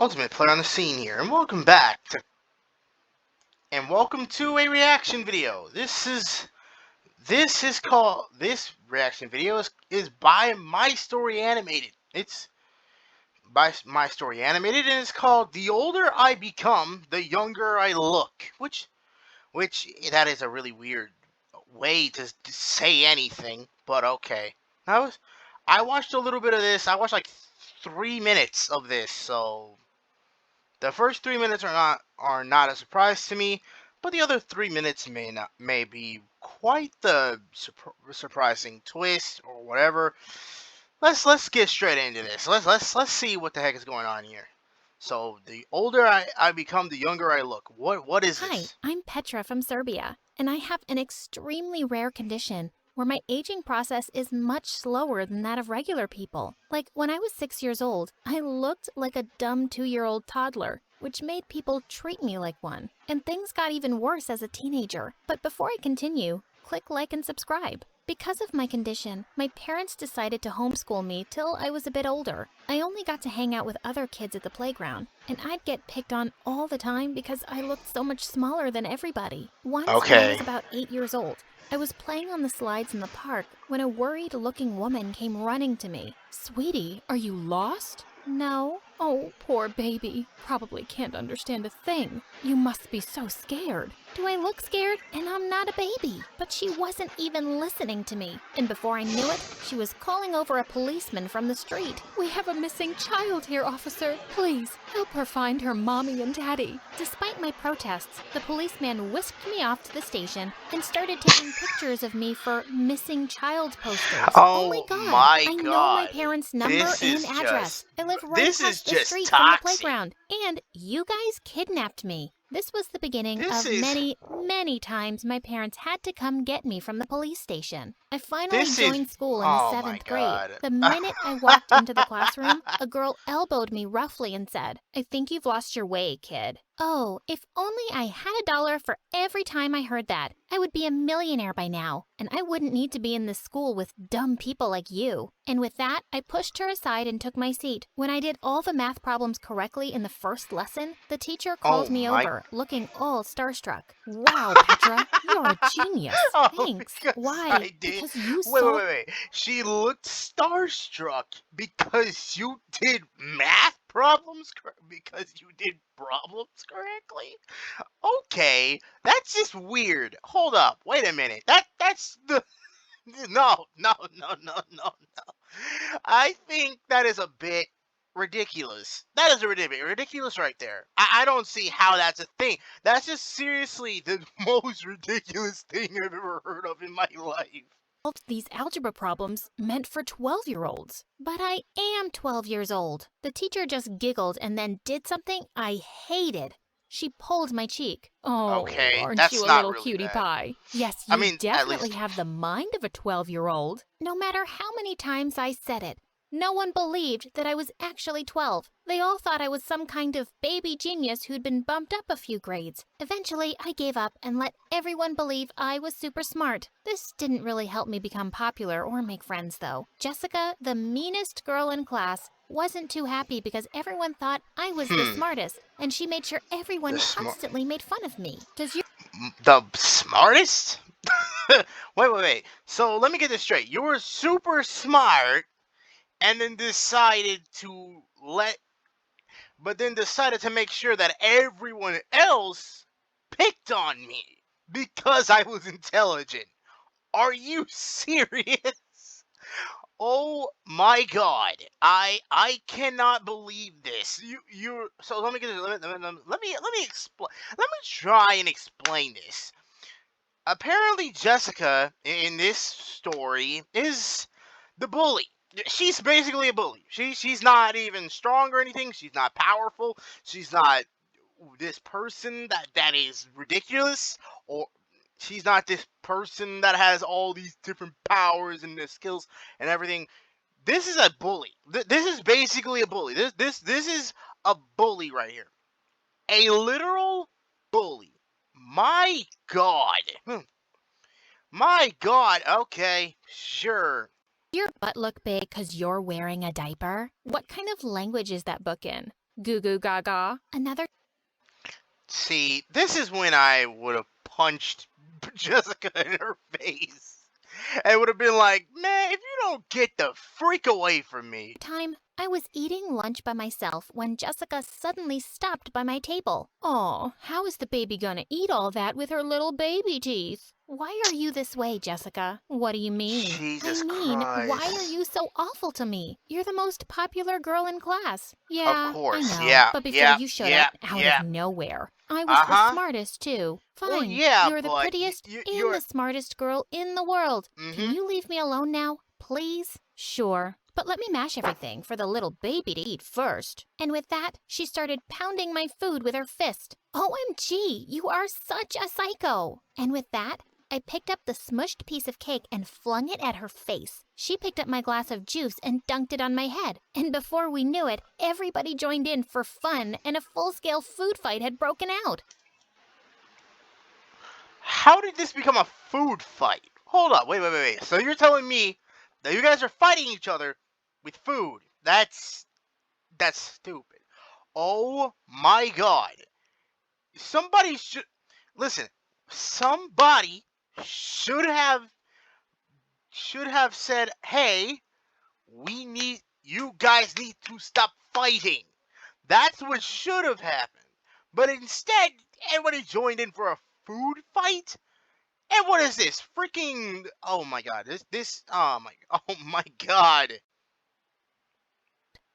Ultimate Player on the scene here, and welcome to a reaction video. This reaction video is by My Story Animated. It's by My Story Animated, and it's called "The Older I Become, the Younger I Look," which that is a really weird way to say anything, but okay. I watched a little bit of this. I watched like 3 minutes of this, so the first 3 minutes are not a surprise to me, but the other 3 minutes may be quite the surprising twist or whatever. Let's get straight into this. Let's see what the heck is going on here. So the older I become, the younger I look. What is Hi, this? I'm Petra from Serbia, and I have an extremely rare condition where my aging process is much slower than that of regular people. Like when I was 6 years old, I looked like a dumb 2-year-old toddler, which made people treat me like one. And things got even worse as a teenager. But before I continue, click like and subscribe. Because of my condition, my parents decided to homeschool me till I was a bit older. I only got to hang out with other kids at the playground, and I'd get picked on all the time because I looked so much smaller than everybody. Once, when I was Okay. about 8 years old, I was playing on the slides in the park when a worried-looking woman came running to me. "Sweetie, are you lost?" "No." "Oh, poor baby. Probably can't understand a thing. You must be so scared." Do I look scared? And I'm not a baby. But she wasn't even listening to me. And before I knew it, she was calling over a policeman from the street. "We have a missing child here, officer. Please, help her find her mommy and daddy." Despite my protests, the policeman whisked me off to the station and started taking pictures of me for missing child posters. Oh my Oh God, my I know my God. parents' number This and is address. just I live right this is across the just street from the toxic. playground. And you guys kidnapped me. This was the beginning This of is many times my parents had to come get me from the police station. I finally this is joined school in the oh my 7th grade. God. The minute I walked into the classroom, a girl elbowed me roughly and said, "I think you've lost your way, kid." Oh, if only I had $1 for every time I heard that. I would be a millionaire by now, and I wouldn't need to be in this school with dumb people like you. And with that, I pushed her aside and took my seat. When I did all the math problems correctly in the first lesson, the teacher Oh called me my over, looking all starstruck. "Wow, Petra, you're a genius." Oh, "Thanks." because "Why?" I did. "Because you Wait, wait, solved..." wait, wait. She looked starstruck because you did math problems because you did problems correctly. Okay, that's just weird. Hold up. Wait a minute. That's the no. I think that is a bit ridiculous. That is ridiculous right there. I don't see how that's a thing. That's just seriously the most ridiculous thing I've ever heard of in my life. these algebra problems meant for 12-year-olds. But I am 12 years old. The teacher just giggled and then did something I hated. She pulled my cheek. "Oh, Okay, aren't that's you a not little really cutie bad. pie?" Yes, I you mean, at definitely least have the mind of a 12-year-old. No matter how many times I said it, no one believed that I was actually 12. They all thought I was some kind of baby genius who'd been bumped up a few grades. Eventually, I gave up and let everyone believe I was super smart. This didn't really help me become popular or make friends, though. Jessica, the meanest girl in class, wasn't too happy because everyone thought I was the hmm, smartest, and she made sure the everyone smart, constantly made fun of me. Does your the smartest. Wait. So let me get this straight. You were super smart, and then decided to make sure that everyone else picked on me because I was intelligent. Are you serious? Oh my God! I cannot believe this. You so let me get this. Let me explain. Let me try and explain this. Apparently, Jessica in this story is the bully. She's basically a bully. She's not even strong or anything. She's not powerful. She's not this person that is ridiculous, or she's not this person that has all these different powers and the skills and everything. This is a bully. This is basically a bully. This is a bully right here. A literal bully. My God. My God. Okay. Sure. butt look big because you're wearing a diaper? What kind of language is that book in? Goo goo gaga. Another. See, this is when I would have punched Jessica in her face. And would have been like, man, if you don't get the freak away from me. Time, I was eating lunch by myself when Jessica suddenly stopped by my table. Oh, how is the baby gonna eat all that with her little baby teeth? Why are you this way, Jessica? What do you mean? Jesus Why are Christ. you so awful to me? You're the most popular girl in class. Of Yeah, I course, know, yeah, but before yeah, you showed up yeah, out of yeah. nowhere, I was the Uh-huh. smartest too. Well, Fine, yeah, you're the but prettiest and you're... the smartest girl in the world. Can Mm-hmm. you leave me alone now, please? Sure, but let me mash everything for the little baby to eat first. And with that, she started pounding my food with her fist. OMG, you are such a psycho. And with that, I picked up the smushed piece of cake and flung it at her face. She picked up my glass of juice and dunked it on my head. And before we knew it, everybody joined in for fun and a full-scale food fight had broken out. How did this become a food fight? Hold up, wait. So you're telling me that you guys are fighting each other with food? That's stupid. Oh my god. Somebody should listen. Somebody should have said, "Hey, you guys need to stop fighting." That's what should have happened. But instead, everybody joined in for a food fight. And what is this? Freaking! Oh my god! Oh my! Oh my god!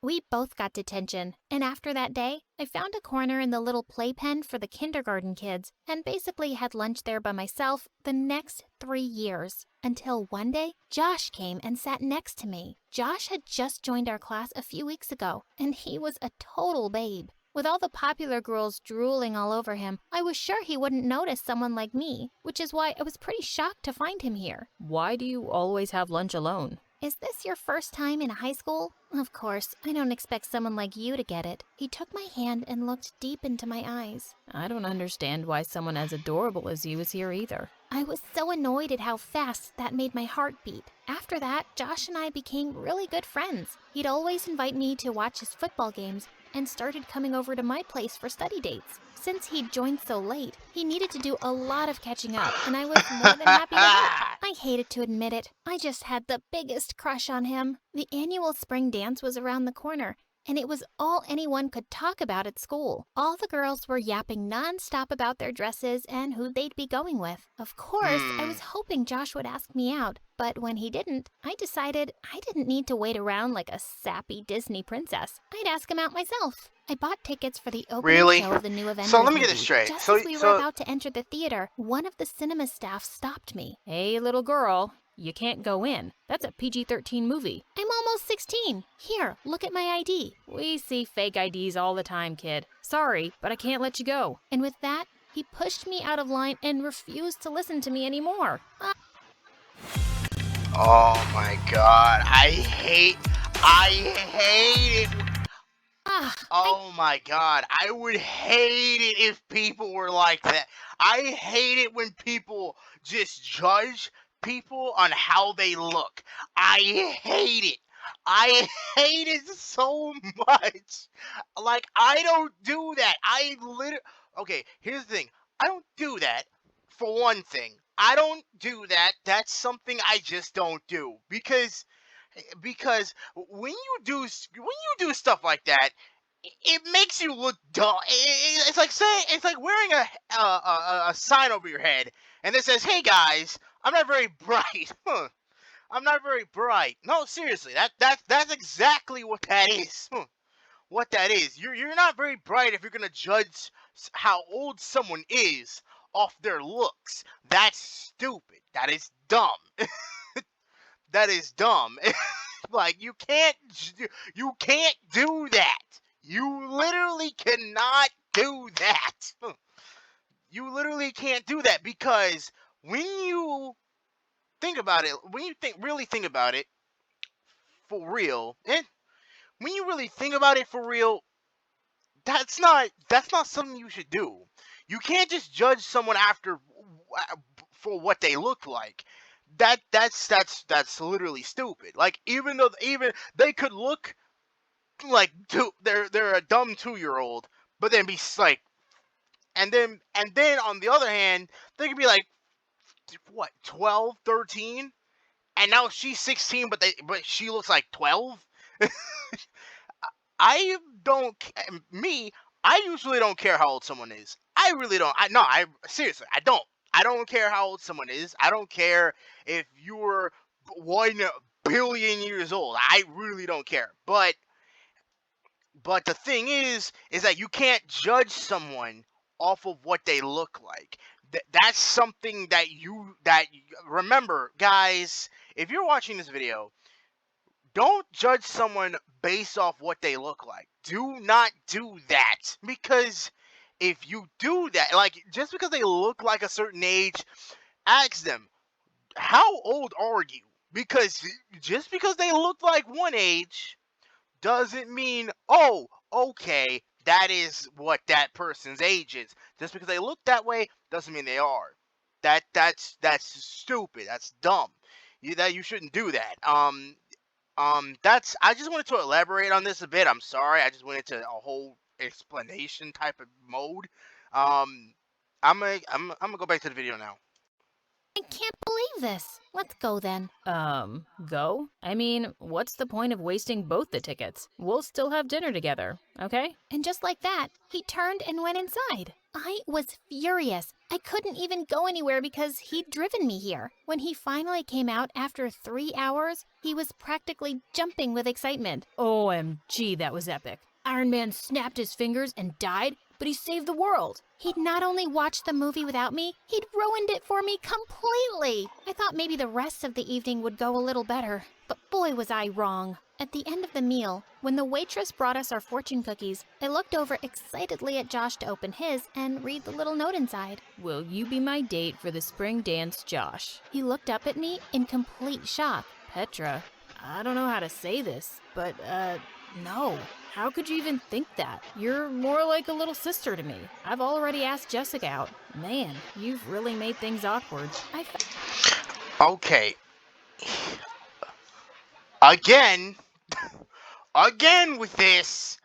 We both got detention, and after that day, I found a corner in the little playpen for the kindergarten kids and basically had lunch there by myself the next 3 years. Until one day, Josh came and sat next to me. Josh had just joined our class a few weeks ago, and he was a total babe. With all the popular girls drooling all over him, I was sure he wouldn't notice someone like me, which is why I was pretty shocked to find him here. Why do you always have lunch alone? Is this your first time in high school? Of course, I don't expect someone like you to get it. He took my hand and looked deep into my eyes. I don't understand why someone as adorable as you is here either. I was so annoyed at how fast that made my heart beat. After that, Josh and I became really good friends. He'd always invite me to watch his football games and started coming over to my place for study dates. Since he'd joined so late, he needed to do a lot of catching up, and I was more than happy to help. I hated to admit it, I just had the biggest crush on him. The annual spring dance was around the corner, and it was all anyone could talk about at school. All the girls were yapping nonstop about their dresses and who they'd be going with. Of course, I was hoping Josh would ask me out, but when he didn't, I decided I didn't need to wait around like a sappy Disney princess. I'd ask him out myself. I bought tickets for the opening Really? show of the new Avengers So let me get movie. this straight. Just So as we were about to enter the theater, one of the cinema staff stopped me. Hey, little girl. You can't go in. That's a PG-13 movie. I'm almost 16. Here, look at my ID. We see fake IDs all the time, kid. Sorry, but I can't let you go. And with that, he pushed me out of line and refused to listen to me anymore. oh my god! I hate it. Oh my god! I would hate it if people were like that. I hate it when people just judge people on how they look. I hate it. I hate it so much. Like, I don't do that. Okay, here's the thing. I don't do that for one thing. I don't do that. That's something I just don't do because when you do stuff like that, it makes you look dumb. It's like saying it's like wearing a sign over your head and it says, "Hey guys, I'm not very bright." Huh. I'm not very bright. No, seriously, that's exactly what that is. Huh. What that is. You're not very bright if you're gonna judge how old someone is off their looks. That's stupid. That is dumb. That is dumb. Like, you can't do that. You literally cannot do that. You literally can't do that because when you when you really think about it for real, and when you really think about it for real, that's not something you should do. You can't just judge someone for what they look like. That's literally stupid. Like, even though even they could look like they're a dumb 2-year-old, but then be like, and then on the other hand, they could be like what 12, 13, and now she's 16, but she looks like 12. I don't me. I usually don't care how old someone is. I really don't. I no. I seriously. I don't. I don't care how old someone is. I don't care if you're 1 billion years old. I really don't care. But the thing is that you can't judge someone off of what they look like. That's something remember, guys. If you're watching this video, don't judge someone based off what they look like. Do not do that, because if you do that, like just because they look like a certain age, ask them, how old are you? Because just because they look like one age doesn't mean, oh, okay, that is what that person's age is. Just because they look that way doesn't mean they are. That's stupid. That's dumb. You shouldn't do that. That's I just wanted to elaborate on this a bit. I'm sorry. I just went into a whole explanation type of mode. Um, I'm gonna go back to the video now. I can't believe this. Let's go then. Go? I mean, what's the point of wasting both the tickets? We'll still have dinner together, okay? And just like that, he turned and went inside. I was furious. I couldn't even go anywhere because he'd driven me here. When he finally came out after 3 hours, he was practically jumping with excitement. OMG, that was epic. Iron Man snapped his fingers and died, but he saved the world. He'd not only watched the movie without me, he'd ruined it for me completely. I thought maybe the rest of the evening would go a little better, but boy was I wrong. At the end of the meal, when the waitress brought us our fortune cookies, I looked over excitedly at Josh to open his and read the little note inside. Will you be my date for the spring dance, Josh? He looked up at me in complete shock. Petra, I don't know how to say this, but, no. How could you even think that? You're more like a little sister to me. I've already asked Jessica out. Man, you've really made things awkward. Okay. Again, again with this.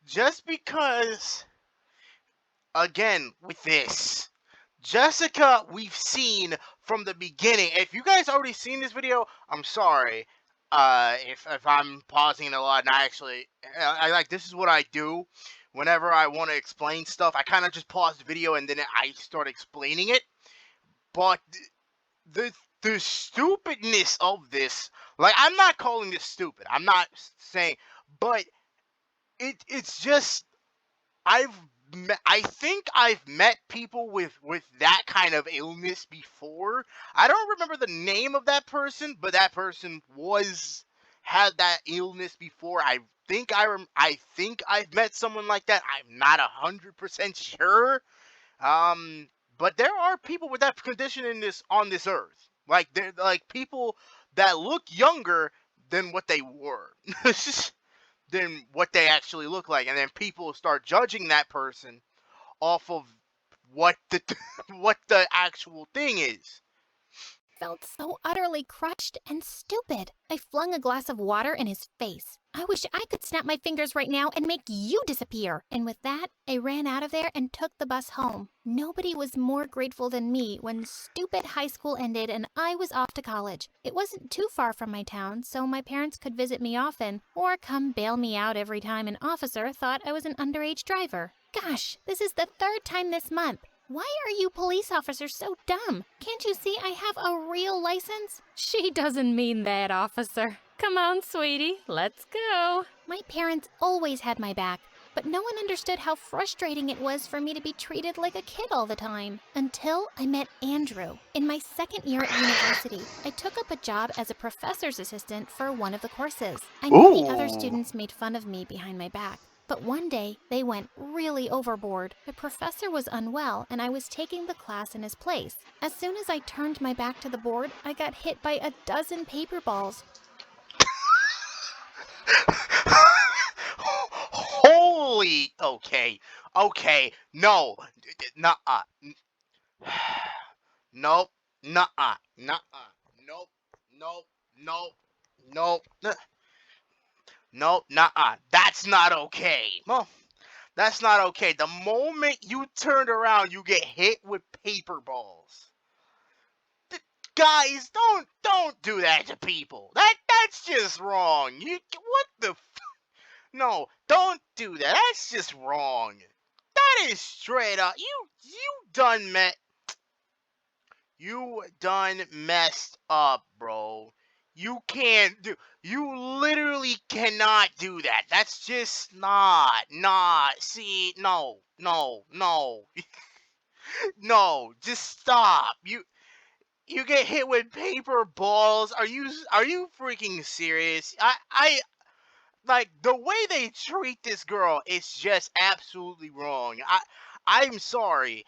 Just because, again with this. Jessica, we've seen from the beginning. If you guys already seen this video, I'm sorry. If I'm pausing a lot, and I like, this is what I do whenever I want to explain stuff. I kind of just pause the video and then I start explaining it. But the the stupidness of this, like, I'm not calling this stupid. I'm not saying, but it's just, I think I've met people with that kind of illness before. I don't remember the name of that person, but that person had that illness before. I think I've met someone like that. I'm not 100% sure. Um, but there are people with that condition on this earth. Like, they're like people that look younger than what they were. Than what they actually look like, and then people start judging that person off of what the what the actual thing is. Felt so utterly crushed and stupid. I flung a glass of water in his face. I wish I could snap my fingers right now and make you disappear. And with that, I ran out of there and took the bus home. Nobody was more grateful than me when stupid high school ended and I was off to college. It wasn't too far from my town, so my parents could visit me often or come bail me out every time an officer thought I was an underage driver. Gosh, this is the 3rd time this month. Why are you police officers so dumb? Can't you see I have a real license? She doesn't mean that, officer. Come on, sweetie, let's go. My parents always had my back, but no one understood how frustrating it was for me to be treated like a kid all the time. Until I met Andrew. In my 2nd year at university, I took up a job as a professor's assistant for one of the courses. I knew the other students made fun of me behind my back. But one day, they went really overboard. The professor was unwell, and I was taking the class in his place. As soon as I turned my back to the board, I got hit by a dozen paper balls. Holy, okay, no, nuh-uh, nope, nuh-uh, nuh-uh, nope, nope, nope, nope. No, nah, that's not okay. Well, that's not okay. The moment you turned around, you get hit with paper balls. Guys, don't do that to people. That's just wrong. You what the no, don't do that. That's just wrong. That is straight up. You done messed up, bro. You can't do. You literally cannot do that. That's just not. See, no, no. Just stop. You get hit with paper balls. Are you freaking serious? I like the way they treat this girl is just absolutely wrong. I'm sorry.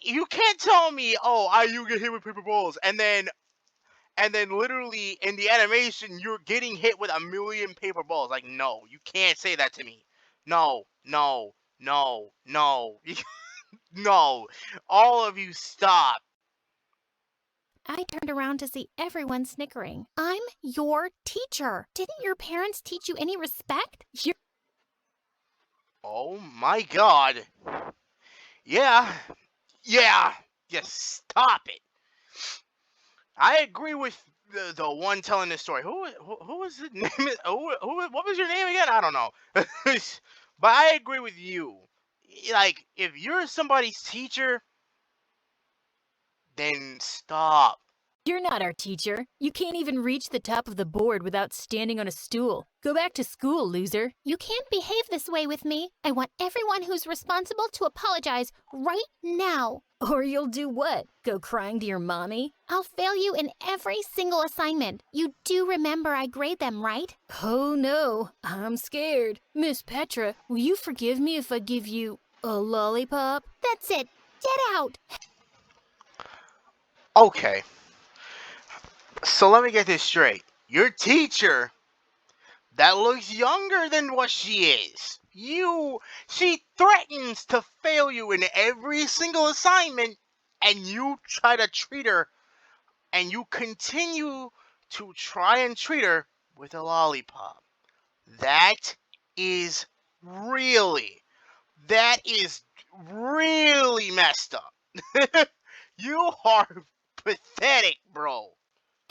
You can't tell me, oh, you get hit with paper balls, and then literally in the animation you're getting hit with a million paper balls. Like, no, you can't say that to me. No, no, no, no, no. All of you stop. I turned around to see everyone snickering. I'm your teacher. Didn't your parents teach you any respect? Oh my god. Yeah, yeah. Just stop it. I agree with the one telling this story. Who was the name? What was your name again? I don't know. But I agree with you. Like, if you're somebody's teacher, then stop. You're not our teacher. You can't even reach the top of the board without standing on a stool. Go back to school, loser. You can't behave this way with me. I want everyone who's responsible to apologize right now. Or you'll do what? Go crying to your mommy? I'll fail you in every single assignment. You do remember I grade them, right? Oh no, I'm scared. Miss Petra, will you forgive me if I give you a lollipop? That's it. Get out. Okay. So let me get this straight. Your teacher that looks younger than what she is. She threatens to fail you in every single assignment, and you try to treat her, and you continue to try and treat her with a lollipop. That is really, that is really messed up. You are pathetic, bro.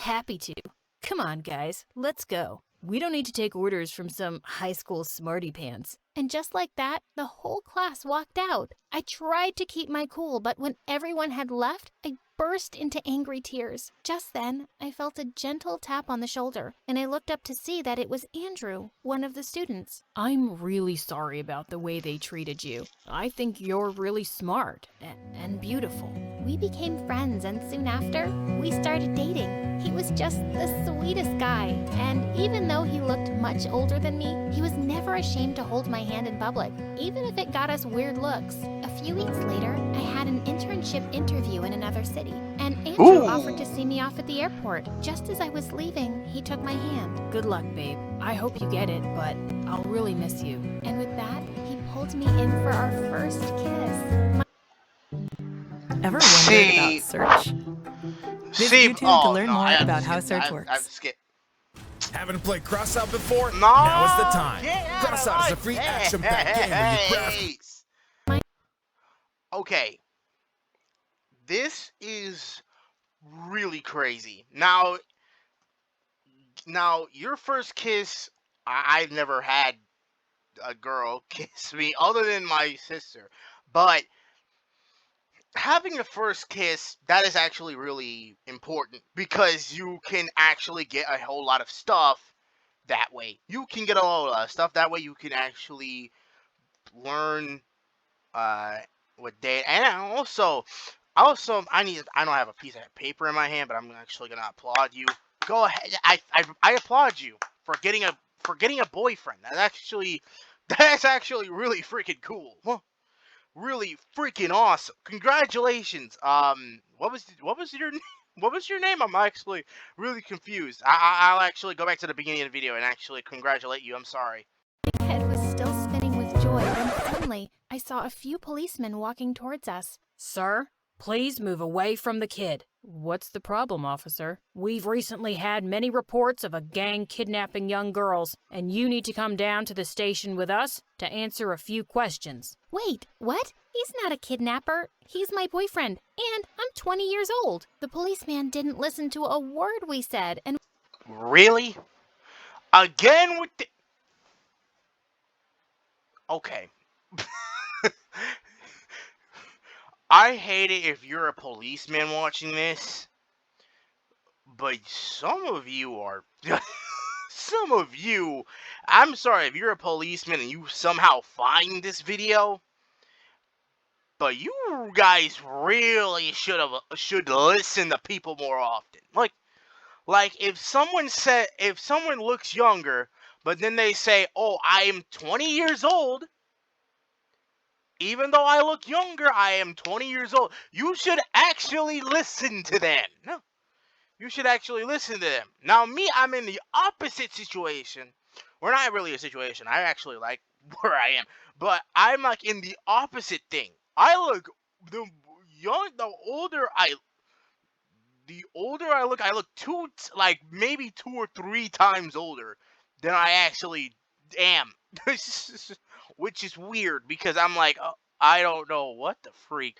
Happy to. Come on, guys, let's go. We don't need to take orders from some high school smarty pants. And just like that, the whole class walked out. I tried to keep my cool, but when everyone had left, I burst into angry tears. Just then, I felt a gentle tap on the shoulder, and I looked up to see that it was Andrew, one of the students. I'm really sorry about the way they treated you. I think you're really smart and beautiful. We became friends, and soon after, we started dating. He was just the sweetest guy, and even though he looked much older than me, he was never ashamed to hold my hand in public, even if it got us weird looks. A few weeks later, I had an internship interview in another city, and Andrew offered to see me off at the airport. Just as I was leaving, he took my hand. Good luck, babe. I hope you get it, but I'll really miss you. And with that, he pulled me in for our first kiss. Ever wondered about search? Visit YouTube to learn more about how search works. I've skipped. Haven't played Crossout before? No, Now is the time. get out of Crossout is my a free action-packed game where you craft. face. Okay, this is really crazy. Now, your first kiss, I've never had a girl kiss me other than my sister, but having a first kiss, that is actually really important because you can actually get a whole lot of stuff that way. You can get a whole lot of stuff that way. You can actually learn what date, and also I don't have a piece of paper in my hand, but I'm actually gonna applaud you. Go ahead. I applaud you for getting a boyfriend. That's actually really freaking cool. Really freaking awesome. Congratulations. What was your name? What was your name? I'm actually really confused. I'll actually go back to the beginning of the video and actually congratulate you. I'm sorry. My head was still spinning with joy when suddenly I saw a few policemen walking towards us. Sir, please move away from the kid. What's the problem, officer? We've recently had many reports of a gang kidnapping young girls, and you need to come down to the station with us to answer a few questions. Wait, what? He's not a kidnapper. He's my boyfriend, and I'm 20 years old. The policeman didn't listen to a word we said, and... Really? Again with the... Okay. I hate it if you're a policeman watching this, but some of you are... some of you... I'm sorry if you're a policeman and you somehow find this video, but you guys really should listen to people more often. Like if someone looks younger, but then they say, "Oh, I am 20 years old," even though I look younger, I am 20 years old. You should actually listen to them. No, you should actually listen to them. Now, me, I'm in the opposite situation. We're not really a situation. I actually like where I am, but I'm like in the opposite thing. The the older I look like maybe 2 or 3 times older than I actually am, which is weird because I'm like, I don't know what the freak.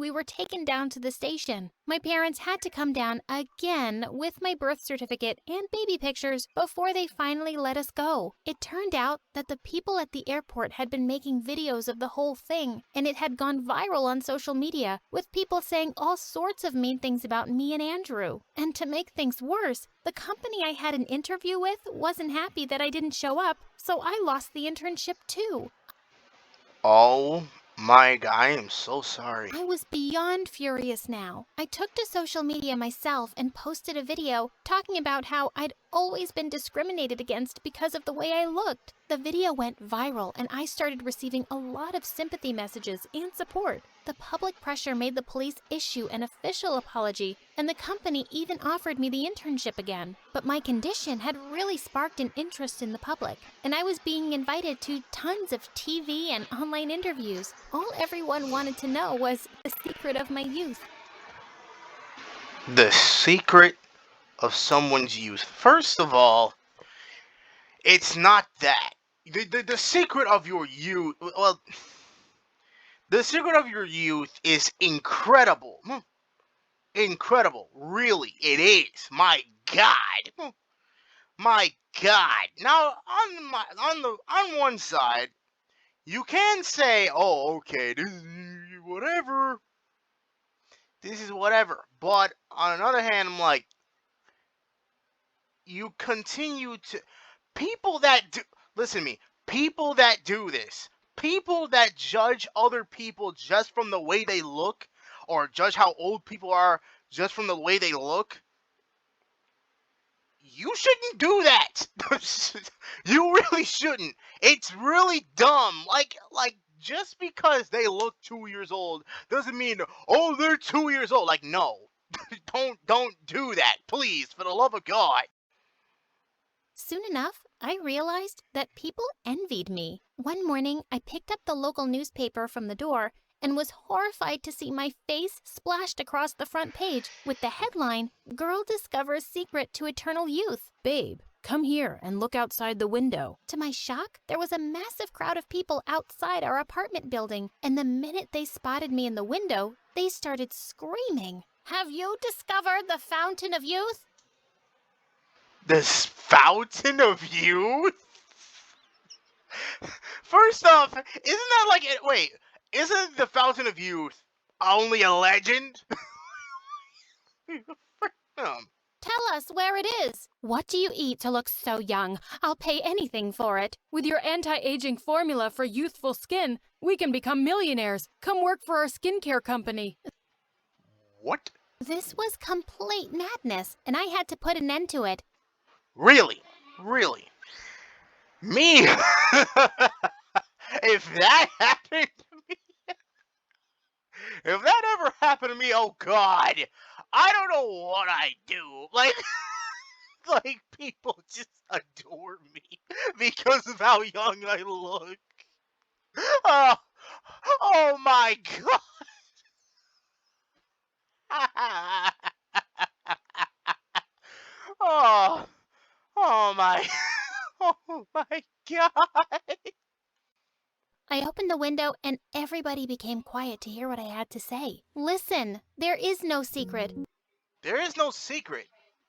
we were taken down to the station. My parents had to come down again with my birth certificate and baby pictures before they finally let us go. It turned out that the people at the airport had been making videos of the whole thing, and it had gone viral on social media, with people saying all sorts of mean things about me and Andrew. And to make things worse, the company I had an interview with wasn't happy that I didn't show up, so I lost the internship too. Oh my god, I am so sorry. I was beyond furious now. I took to social media myself and posted a video talking about how I'd always been discriminated against because of the way I looked. The video went viral and I started receiving a lot of sympathy messages and support. The public pressure made the police issue an official apology, and the company even offered me the internship again. But my condition had really sparked an interest in the public, and I was being invited to tons of TV and online interviews. All everyone wanted to know was the secret of my youth. The secret of someone's youth. First of all, it's not that. The secret of your youth, well, the secret of your youth is incredible. Incredible. Really, it is. My God. My God. Now, on one side, you can say, "Oh, okay, this is whatever. This is whatever." But on another hand, I'm like, you continue to people that do listen to me. People that do this, people that judge other people just from the way they look, or judge how old people are just from the way they look. You shouldn't do that. You really shouldn't. It's really dumb. Like just because they look 2 years old doesn't mean, oh, they're 2 years old. Like, no. Don't do that. Please, for the love of God. Soon enough, I realized that people envied me. One morning, I picked up the local newspaper from the door and was horrified to see my face splashed across the front page with the headline, "Girl Discovers Secret to Eternal Youth." Babe, come here and look outside the window. To my shock, there was a massive crowd of people outside our apartment building, and the minute they spotted me in the window, they started screaming, "Have you discovered the fountain of youth?" This fountain of youth? First off, isn't that like it? Wait, isn't the fountain of youth only a legend? Tell us where it is. What do you eat to look so young? I'll pay anything for it. With your anti-aging formula for youthful skin, we can become millionaires. Come work for our skincare company. What? This was complete madness, and I had to put an end to it. Really? Really? Me? If that happened to me, if that ever happened to me, oh God, I don't know what I'd do. Like people just adore me because of how young I look. Oh, oh my God. Oh, oh my, oh my God. I opened the window and everybody became quiet to hear what I had to say. Listen, there is no secret. There is no secret.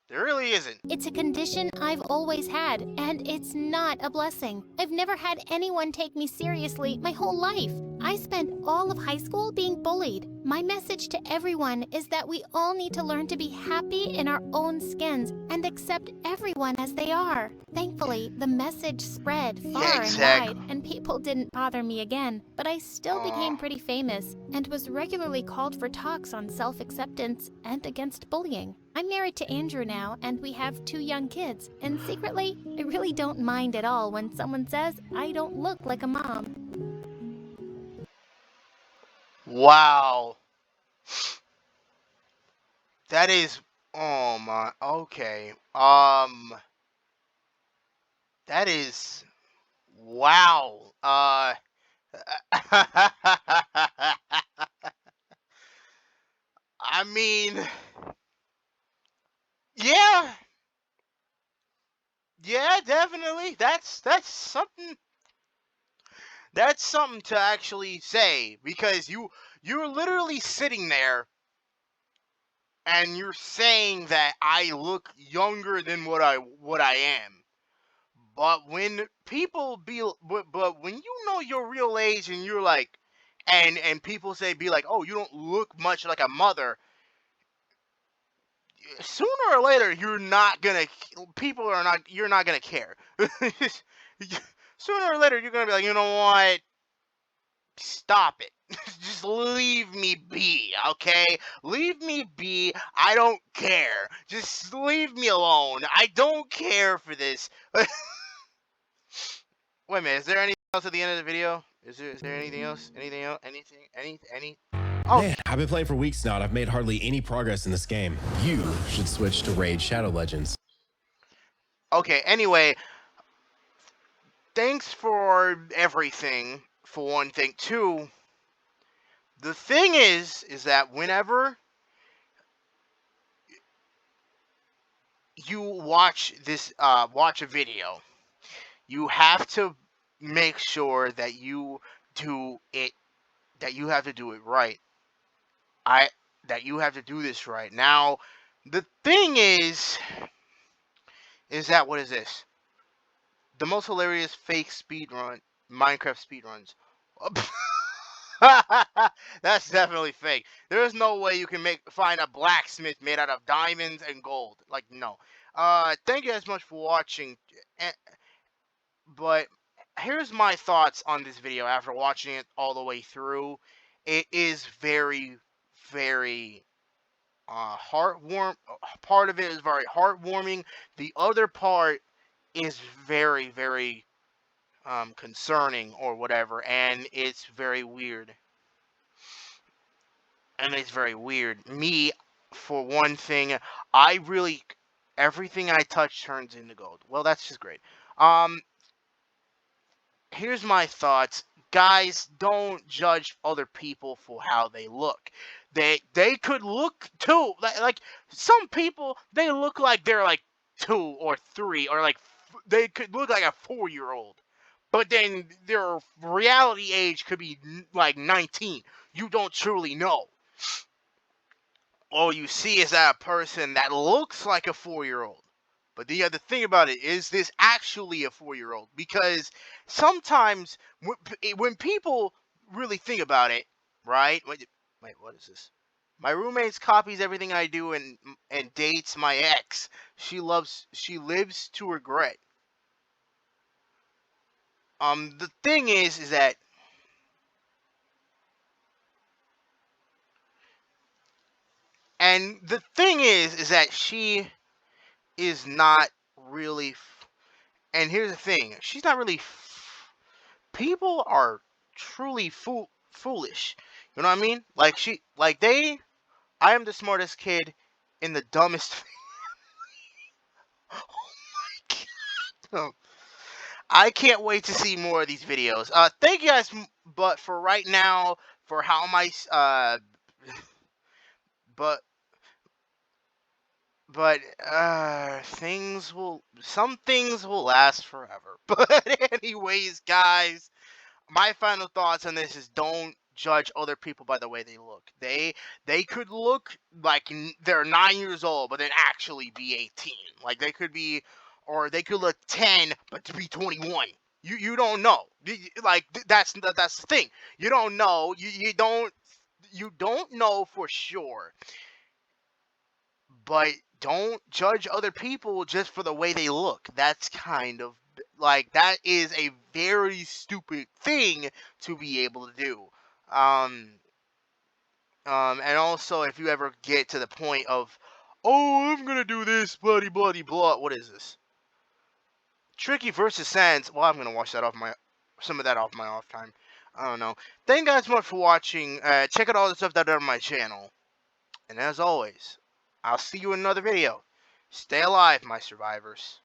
There really isn't. It's a condition I've always had, and it's not a blessing. I've never had anyone take me seriously my whole life. I spent all of high school being bullied. My message to everyone is that we all need to learn to be happy in our own skins and accept everyone as they are. Thankfully, the message spread far Yeah, and exactly. wide, and people didn't bother me again. But I still became pretty famous and was regularly called for talks on self-acceptance and against bullying. I'm married to Andrew now, and we have 2 young kids. And secretly, I really don't mind at all when someone says I don't look like a mom. Wow. That is, oh my, okay. That is, wow. I mean, yeah, yeah, definitely. That's something. That's something to actually say because you're literally sitting there and you're saying that I look younger than what I am. But when people but when you know your real age and you're like, and people say be like, oh, you don't look much like a mother. Sooner or later, people are not. You're not gonna care. Sooner or later, you're gonna be like, you know what? Stop it. Just leave me be, okay? Leave me be. I don't care. Just leave me alone. I don't care for this. Wait a minute, is there anything else at the end of the video? Is there anything else? Anything else? Any? Oh, Man, I've been playing for weeks now and I've made hardly any progress in this game. You should switch to Raid Shadow Legends. okay. Anyway, thanks for everything. For one thing, two. The thing is that whenever you watch a video, you have to make sure that do it that you have to do it right. I that you have to do this right. Now, the thing is that what is this? The most hilarious fake speedrun Minecraft speedruns. That's definitely fake. There's no way you can find a blacksmith made out of diamonds and gold. Like no. Thank you guys much for watching. Eh, But here's my thoughts on this video after watching it all the way through. It is very, very heartwarm. Part of it is very heartwarming. The other part is very, very concerning or whatever, and it's very weird. Me, for one thing, I really everything I touch turns into gold. Well, that's just great. Um, Here's my thoughts. Guys, don't judge other people for how they look. They could look too like some people they look like they're like 2 or 3 or like they could look like a 4-year-old. But then their reality age could be like 19. You don't truly know. All you see is that person that looks like a 4-year-old. But the other thing about it is this actually a 4-year-old? Because sometimes when people really think about it, right? Wait, what is this? My roommate copies everything I do and dates my ex. She lives to regret. The thing is that the thing is that she is not really. And here's the thing: she's not really. People are truly foolish. You know what I mean? They. I am the smartest kid in the dumbest. Oh my god! I can't wait to see more of these videos. Thank you guys, but for right now, for how my but But some things will last forever. But anyways, guys, my final thoughts on this is don't judge other people by the way they look. They could look like they're 9 years old, but then actually be 18. Like or they could look 10, but to be 21. You don't know. That's the thing. You don't know. You don't know for sure. But don't judge other people just for the way they look. That's kind of that is a very stupid thing to be able to do. Um, and also if you ever get to the point of, oh, I'm gonna do this, bloody bloody blah. What is this? Tricky versus Sands. Well, I'm gonna watch some of that off my off time. I don't know. Thank you guys so much for watching. Check out all the stuff that are on my channel. And as always, I'll see you in another video. Stay alive, my survivors.